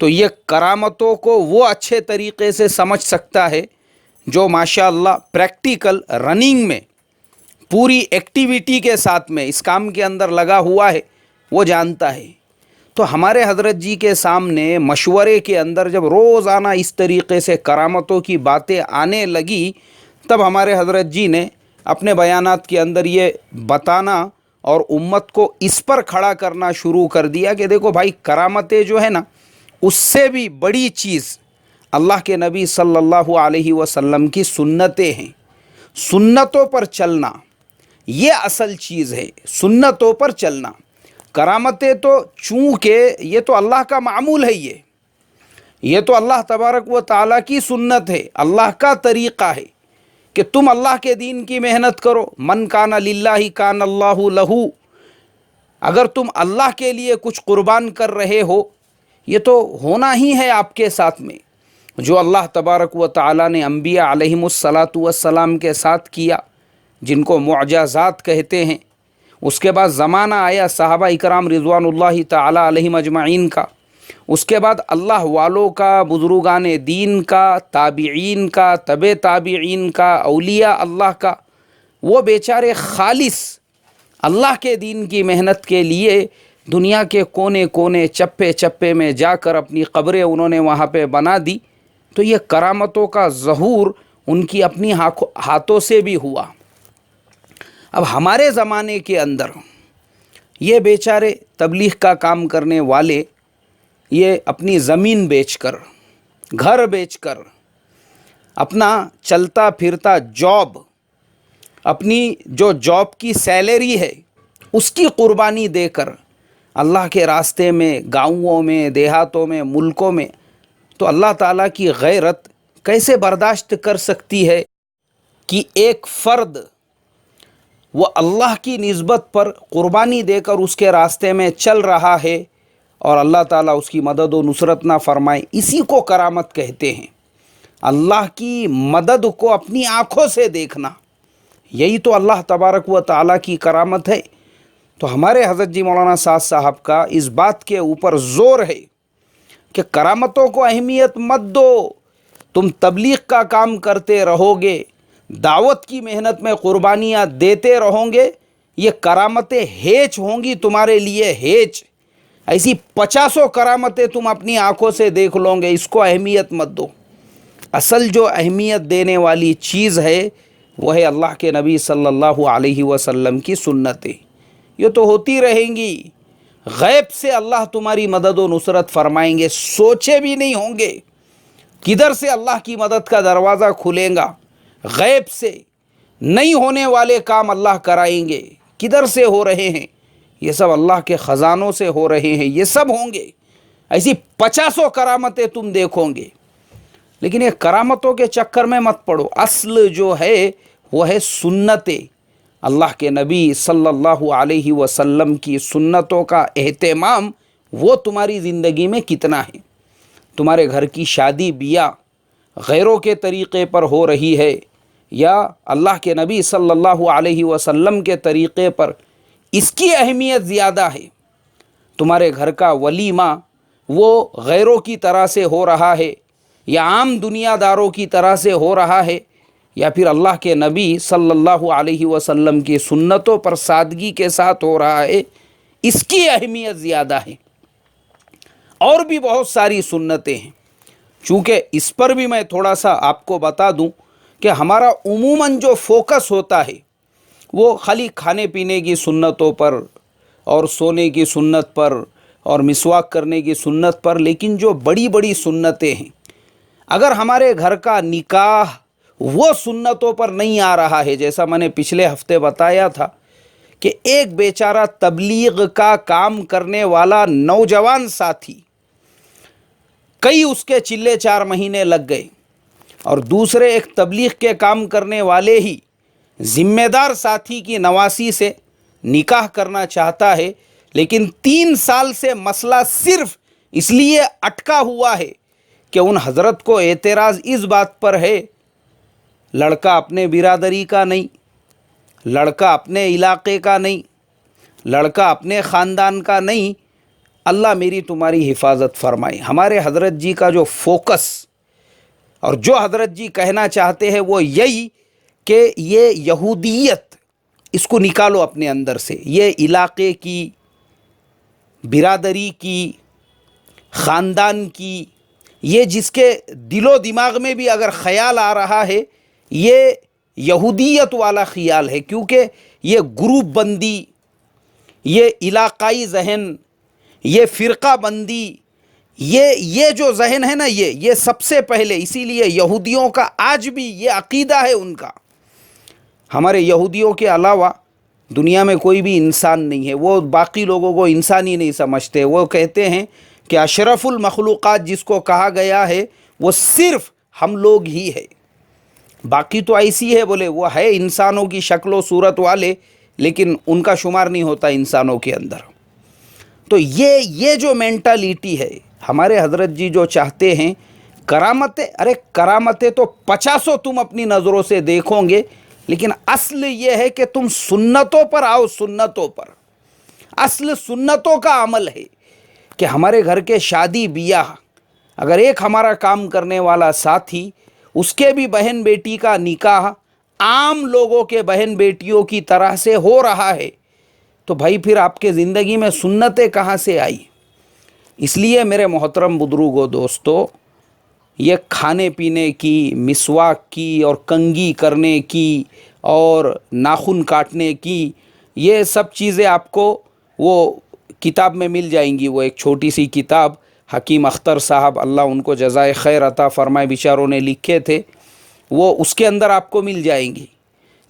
تو یہ کرامتوں کو وہ اچھے طریقے سے سمجھ سکتا ہے جو ماشاء اللہ پریکٹیکل رننگ میں پوری ایکٹیویٹی کے ساتھ میں اس کام کے اندر لگا ہوا ہے، وہ جانتا ہے۔ تو ہمارے حضرت جی کے سامنے مشورے کے اندر جب روزانہ اس طریقے سے کرامتوں کی باتیں آنے لگی، تب ہمارے حضرت جی نے اپنے بیانات کے اندر یہ بتانا اور امت کو اس پر کھڑا کرنا شروع کر دیا کہ دیکھو بھائی، کرامتیں جو ہے نا، اس سے بھی بڑی چیز اللہ کے نبی صلی اللہ علیہ وسلم کی سنتیں ہیں۔ سنتوں پر چلنا یہ اصل چیز ہے، سنتوں پر چلنا۔ کرامتیں تو چونکہ یہ تو اللہ کا معمول ہے، یہ تو اللہ تبارک و تعالیٰ کی سنت ہے، اللہ کا طریقہ ہے کہ تم اللہ کے دین کی محنت کرو۔ من کان للہ کان اللہ لہو، اگر تم اللہ کے لیے کچھ قربان کر رہے ہو، یہ تو ہونا ہی ہے آپ کے ساتھ میں۔ جو اللہ تبارک و تعالیٰ نے انبیاء علیہم السلام کے ساتھ کیا، جن کو معجزات کہتے ہیں، اس کے بعد زمانہ آیا صحابہ اکرام رضوان اللہ تعالی علیہم اجمعین کا، اس کے بعد اللہ والوں کا، بزرگان دین کا، تابعین کا، تبع تابعین کا، اولیاء اللہ کا، وہ بیچارے خالص اللہ کے دین کی محنت کے لیے دنیا کے کونے کونے، چپے چپے میں جا کر اپنی قبریں انہوں نے وہاں پہ بنا دی۔ تو یہ کرامتوں کا ظہور ان کی اپنی ہاتھوں سے بھی ہوا۔ اب ہمارے زمانے کے اندر یہ بیچارے تبلیغ کا کام کرنے والے، یہ اپنی زمین بیچ کر، گھر بیچ کر، اپنا چلتا پھرتا جاب، اپنی جو جاب کی سیلری ہے اس کی قربانی دے کر اللہ کے راستے میں، گاؤں میں، دیہاتوں میں، ملکوں میں، تو اللہ تعالیٰ کی غیرت کیسے برداشت کر سکتی ہے کہ ایک فرد وہ اللہ کی نسبت پر قربانی دے کر اس کے راستے میں چل رہا ہے اور اللہ تعالیٰ اس کی مدد و نصرت نہ فرمائے؟ اسی کو کرامت کہتے ہیں، اللہ کی مدد کو اپنی آنکھوں سے دیکھنا، یہی تو اللہ تبارک و تعالیٰ کی کرامت ہے۔ تو ہمارے حضرت جی مولانا سعد صاحب کا اس بات کے اوپر زور ہے کہ کرامتوں کو اہمیت مت دو، تم تبلیغ کا کام کرتے رہو گے، دعوت کی محنت میں قربانیاں دیتے رہو گے، یہ کرامتیں ہیچ ہوں گی تمہارے لیے، ہیچ۔ ایسی 50 کرامتیں تم اپنی آنکھوں سے دیکھ لو گے، اس کو اہمیت مت دو۔ اصل جو اہمیت دینے والی چیز ہے وہ ہے اللہ کے نبی صلی اللہ علیہ وسلم کی سنتیں۔ یہ تو ہوتی رہیں گی، غیب سے اللہ تمہاری مدد و نصرت فرمائیں گے، سوچے بھی نہیں ہوں گے کدھر سے اللہ کی مدد کا دروازہ کھلے گا، غیب سے نہیں ہونے والے کام اللہ کرائیں گے، کدھر سے ہو رہے ہیں؟ یہ سب اللہ کے خزانوں سے ہو رہے ہیں، یہ سب ہوں گے۔ ایسی 50 کرامتیں تم دیکھو گے، لیکن یہ کرامتوں کے چکر میں مت پڑو۔ اصل جو ہے وہ ہے سنتیں، اللہ کے نبی صلی اللہ علیہ وسلم کی سنتوں کا اہتمام وہ تمہاری زندگی میں کتنا ہے؟ تمہارے گھر کی شادی بیاہ غیروں کے طریقے پر ہو رہی ہے یا اللہ کے نبی صلی اللہ علیہ وسلم کے طریقے پر، اس کی اہمیت زیادہ ہے۔ تمہارے گھر کا ولیمہ وہ غیروں کی طرح سے ہو رہا ہے یا عام دنیا داروں کی طرح سے ہو رہا ہے، یا پھر اللہ کے نبی صلی اللہ علیہ وسلم کی سنتوں پر سادگی کے ساتھ ہو رہا ہے، اس کی اہمیت زیادہ ہے۔ اور بھی بہت ساری سنتیں ہیں، چونکہ اس پر بھی میں تھوڑا سا آپ کو بتا دوں کہ ہمارا عموماً جو فوکس ہوتا ہے وہ خالی کھانے پینے کی سنتوں پر اور سونے کی سنت پر اور مسواک کرنے کی سنت پر، لیکن جو بڑی بڑی سنتیں ہیں، اگر ہمارے گھر کا نکاح وہ سنتوں پر نہیں آ رہا ہے، جیسا میں نے پچھلے ہفتے بتایا تھا کہ ایک بیچارہ تبلیغ کا کام کرنے والا نوجوان ساتھی، کئی اس کے چلے 4 مہینے لگ گئے، اور دوسرے ایک تبلیغ کے کام کرنے والے ہی ذمہ دار ساتھی کی نواسی سے نکاح کرنا چاہتا ہے، لیکن 3 سال سے مسئلہ صرف اس لیے اٹکا ہوا ہے کہ ان حضرت کو اعتراض اس بات پر ہے، لڑکا اپنے برادری کا نہیں، لڑکا اپنے علاقے کا نہیں، لڑکا اپنے خاندان کا نہیں، اللہ میری تمہاری حفاظت فرمائے۔ ہمارے حضرت جی کا جو فوکس اور جو حضرت جی کہنا چاہتے ہیں وہ یہی کہ یہ یہودیت اس کو نکالو اپنے اندر سے، یہ علاقے کی، برادری کی، خاندان کی، یہ جس کے دل و دماغ میں بھی اگر خیال آ رہا ہے یہ یہودیت والا خیال ہے، کیونکہ یہ گروپ بندی، یہ علاقائی ذہن، یہ فرقہ بندی، یہ جو ذہن ہے نا، یہ سب سے پہلے، اسی لیے یہودیوں کا آج بھی یہ عقیدہ ہے ان کا۔ ہمارے یہودیوں کے علاوہ دنیا میں کوئی بھی انسان نہیں ہے، وہ باقی لوگوں کو انسان ہی نہیں سمجھتے، وہ کہتے ہیں کہ اشرف المخلوقات جس کو کہا گیا ہے وہ صرف ہم لوگ ہی ہے، باقی تو ایسی ہے، بولے وہ ہے انسانوں کی شکل و صورت والے لیکن ان کا شمار نہیں ہوتا انسانوں کے اندر۔ تو یہ جو مینٹالیٹی ہے، ہمارے حضرت جی جو چاہتے ہیں کرامتیں، ارے کرامتیں تو 50 تم اپنی نظروں سے دیکھو گے، لیکن اصل یہ ہے کہ تم سنتوں پر آؤ، سنتوں پر۔ اصل سنتوں کا عمل ہے کہ ہمارے گھر کے شادی بیاہ، اگر ایک ہمارا کام کرنے والا ساتھی، اس کے بھی بہن بیٹی کا نکاح عام لوگوں کے بہن بیٹیوں کی طرح سے ہو رہا ہے، تو بھائی پھر آپ کے زندگی میں سنتیں کہاں سے آئی؟ اس لیے میرے محترم بزرگوں، دوستو، یہ کھانے پینے کی، مسواک کی اور کنگھی کرنے کی اور ناخن کاٹنے کی، یہ سب چیزیں آپ کو وہ کتاب میں مل جائیں گی۔ وہ ایک چھوٹی سی کتاب حکیم اختر صاحب، اللہ ان کو جزائے خیر عطا فرمائے، بیچاروں نے لکھے تھے، وہ اس کے اندر آپ کو مل جائیں گی۔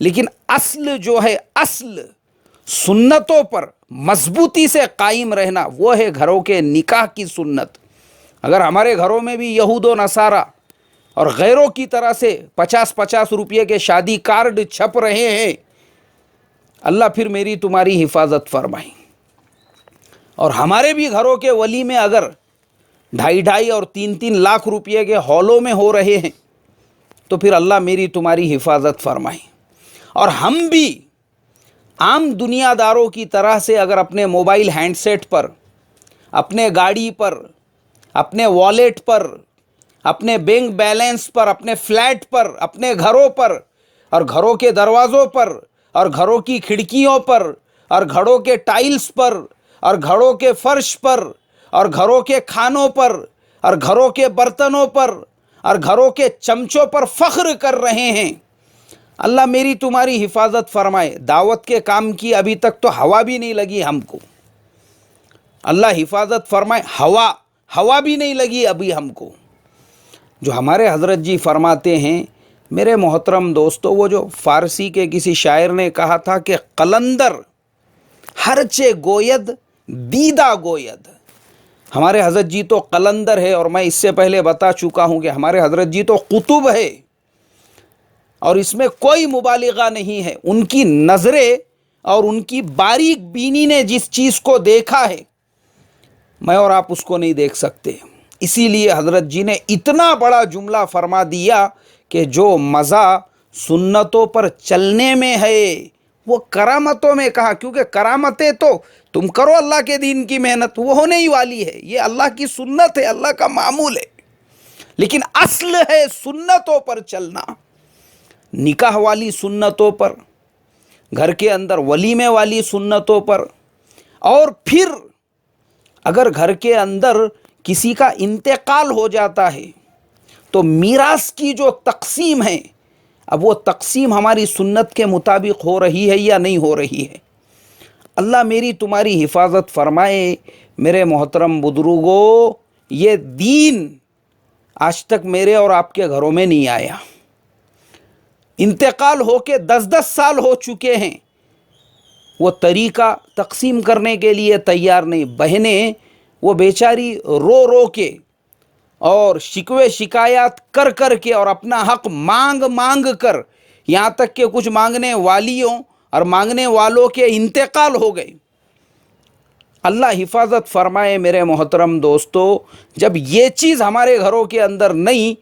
لیکن اصل جو ہے، اصل سنتوں پر مضبوطی سے قائم رہنا، وہ ہے گھروں کے نکاح کی سنت۔ اگر ہمارے گھروں میں بھی یہود و نصارہ اور غیروں کی طرح سے 50 روپے کے شادی کارڈ چھپ رہے ہیں، اللہ پھر میری تمہاری حفاظت فرمائے۔ اور ہمارے بھی گھروں کے ولی میں اگر 2.5 اور 3 لاکھ روپے کے ہالوں میں ہو رہے ہیں تو پھر اللہ میری تمہاری حفاظت فرمائے۔ اور ہم بھی عام دنیا داروں کی طرح سے اگر اپنے موبائل ہینڈ سیٹ پر، اپنے گاڑی پر، اپنے والیٹ پر، اپنے بینک بیلنس پر، اپنے فلیٹ پر، اپنے گھروں پر اور گھروں کے دروازوں پر اور گھروں کی کھڑکیوں پر اور گھروں کے ٹائلز پر اور گھروں کے فرش پر اور گھروں کے کھانوں پر اور گھروں کے برتنوں پر اور گھروں کے چمچوں پر فخر کر رہے ہیں، اللہ میری تمہاری حفاظت فرمائے۔ دعوت کے کام کی ابھی تک تو ہوا بھی نہیں لگی ہم کو، اللہ حفاظت فرمائے، ہوا بھی نہیں لگی ابھی ہم کو۔ جو ہمارے حضرت جی فرماتے ہیں میرے محترم دوستو، وہ جو فارسی کے کسی شاعر نے کہا تھا کہ قلندر ہرچے گوید دیدہ گوید، ہمارے حضرت جی تو قلندر ہے، اور میں اس سے پہلے بتا چکا ہوں کہ ہمارے حضرت جی تو قطب ہے، اور اس میں کوئی مبالغہ نہیں ہے۔ ان کی نظریں اور ان کی باریک بینی نے جس چیز کو دیکھا ہے، میں اور آپ اس کو نہیں دیکھ سکتے۔ اسی لیے حضرت جی نے اتنا بڑا جملہ فرما دیا کہ جو مزہ سنتوں پر چلنے میں ہے وہ کرامتوں میں کہا، کیونکہ کرامتیں تو تم کرو اللہ کے دین کی محنت، وہ ہونے ہی والی ہے، یہ اللہ کی سنت ہے، اللہ کا معمول ہے، لیکن اصل ہے سنتوں پر چلنا، نکاح والی سنتوں پر، گھر کے اندر ولیمے والی سنتوں پر۔ اور پھر اگر گھر کے اندر کسی کا انتقال ہو جاتا ہے تو میراث کی جو تقسیم ہے، اب وہ تقسیم ہماری سنت کے مطابق ہو رہی ہے یا نہیں ہو رہی ہے؟ اللہ میری تمہاری حفاظت فرمائے۔ میرے محترم بزرگوں، یہ دین آج تک میرے اور آپ کے گھروں میں نہیں آیا، انتقال ہو کے 10 سال ہو چکے ہیں، وہ طریقہ تقسیم کرنے کے لیے تیار نہیں۔ بہنیں وہ بیچاری رو رو کے اور شکوے شکایات کر کر کے اور اپنا حق مانگ کر، یہاں تک کہ کچھ مانگنے والیوں اور مانگنے والوں کے انتقال ہو گئے۔ اللہ حفاظت فرمائے میرے محترم دوستو۔ جب یہ چیز ہمارے گھروں کے اندر نہیں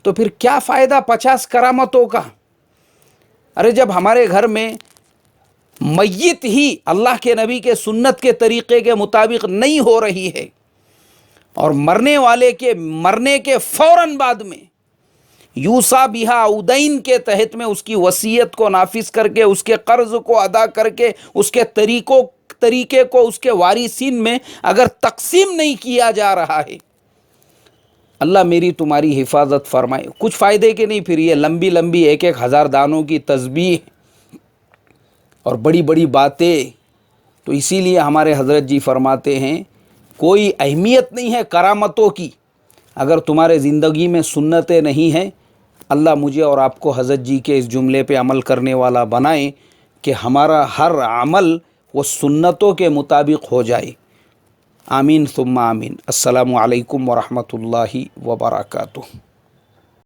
تو پھر کیا فائدہ 50 کرامتوں کا؟ ارے جب ہمارے گھر میں میت ہی اللہ کے نبی کے سنت کے طریقے کے مطابق نہیں ہو رہی ہے، اور مرنے والے کے مرنے کے فوراً بعد میں یوصا بہا اودین کے تحت میں اس کی وصیت کو نافذ کر کے، اس کے قرض کو ادا کر کے، اس کے طریقے کو اس کے وارثین میں اگر تقسیم نہیں کیا جا رہا ہے، اللہ میری تمہاری حفاظت فرمائے۔ کچھ فائدے کے نہیں، پھر یہ لمبی لمبی 1,000 دانوں کی تسبیح اور بڑی بڑی باتیں۔ تو اسی لیے ہمارے حضرت جی فرماتے ہیں کوئی اہمیت نہیں ہے کرامتوں کی، اگر تمہارے زندگی میں سنتیں نہیں ہیں۔ اللہ مجھے اور آپ کو حضرت جی کے اس جملے پہ عمل کرنے والا بنائے کہ ہمارا ہر عمل وہ سنتوں کے مطابق ہو جائے۔ آمین ثم آمین۔ السلام علیکم ورحمۃ اللہ وبرکاتہ۔